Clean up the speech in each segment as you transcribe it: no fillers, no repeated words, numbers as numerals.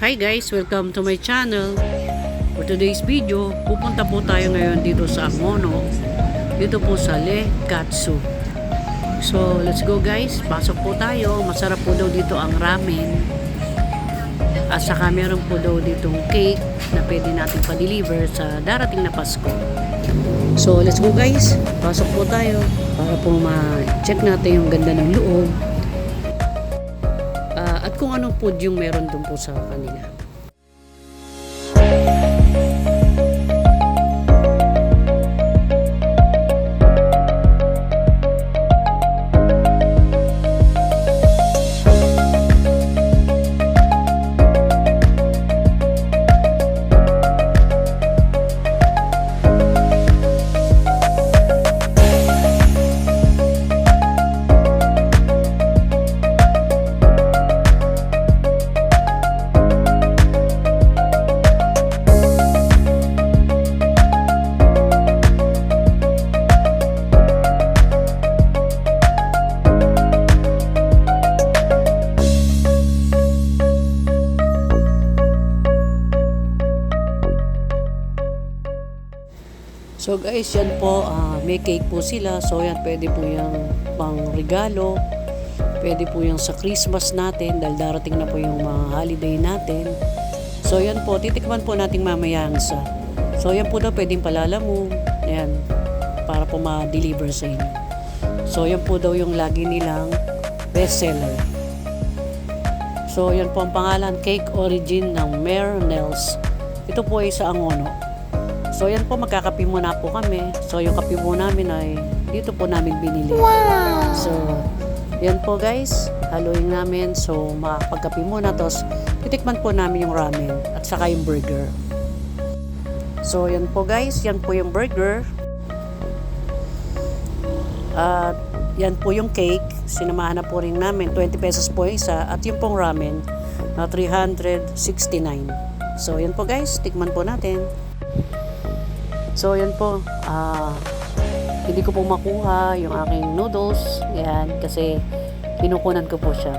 Hi guys, welcome to my channel. For today's video, pupunta po tayo ngayon dito sa Angono, dito po sa Le Katsu. So let's go guys, pasok po tayo. Masarap po daw dito ang ramen, at saka meron po daw ditong cake na pwede natin pa-deliver sa darating na Pasko. So let's go guys, pasok po tayo para po ma-check natin yung ganda ng loob at kung anong food yung meron dun po sa kanila. So guys, yan po, may cake po sila. So yan, pwede po yung pang regalo. Pwede po yung sa Christmas natin dahil darating na po yung mga holiday natin. So yan po, titikman po natin mamaya ang isa. So yan po daw pwedeng palalamog. Ayan, para po ma-deliver sa inyo. So yan po daw yung lagi nilang bestseller. So yan po ang pangalan, Cake Origin ng Mare Nels. Ito po ay sa Angono. So yan po, magkakape muna po kami. So yung kape po namin ay dito po namin binili. Wow! So yan po guys, haluin namin. So makakapagkape muna, tapos titikman po namin yung ramen at saka yung burger. So yan po guys, yan po yung burger. At yan po yung cake, sinamahan na po rin namin, 20 pesos po isa. At yung pong ramen na 369. So yan po guys, tikman po natin. So yan po, hindi ko po makuha yung aking noodles, yan, kasi kinukunan ko po siya.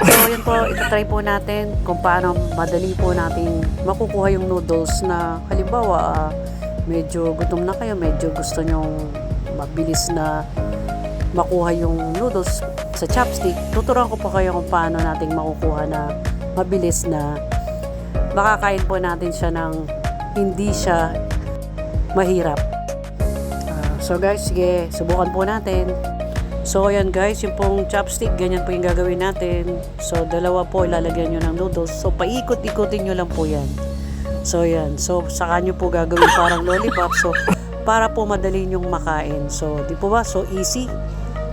So yan po, itatry po natin kung paano madali po natin makukuha yung noodles na halimbawa, medyo gutom na kayo, medyo gusto nyong mabilis na makuha yung noodles sa chopstick. Tuturuan ko po kayo kung paano natin makukuha na mabilis na makakain po natin siya ng hindi siya mahirap. So guys, sige, subukan po natin. So ayan guys, yung pong chopstick, ganyan po yung gagawin natin. So dalawa po ilalagyan nyo ng noodles. So paikot-ikotin nyo lang po yan. So yan, so saka nyo po gagawin parang lollipop. So para po madali nyong makain. So di po ba? So easy.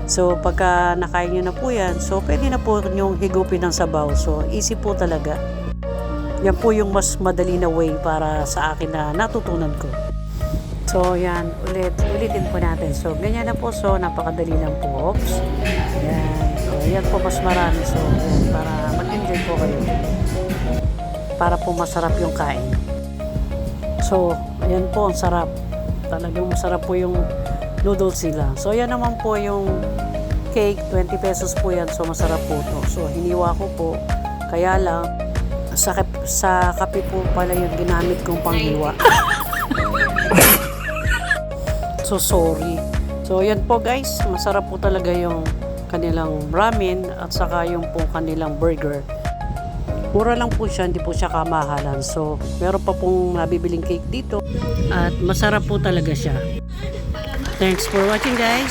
So pagka nakain nyo na po yan, so pwede na po nyong higupin ng sabaw. So easy po talaga. Yan po yung mas madali na way para sa akin na natutunan ko. So yan, ulitin po natin. So ganyan na po, so napakadali lang po. Oops. Yan. So yan po mas marami. So yan, para mag-enjoy po kayo. Para po masarap yung kain. So ayan po, ang sarap. Talagang masarap po yung noodles nila. So yan naman po yung cake, 20 pesos po yan. So masarap po to. So hiniwa ko po. Kaya lang, sa kape po pala yung ginamit kong panghiwa. So sorry. So yan po guys, masarap po talaga yung kanilang ramen at saka yung po kanilang burger. Mura lang po siya, hindi po siya kamahalan. So meron pa pong nabibiling cake dito at masarap po talaga siya. Thanks for watching guys.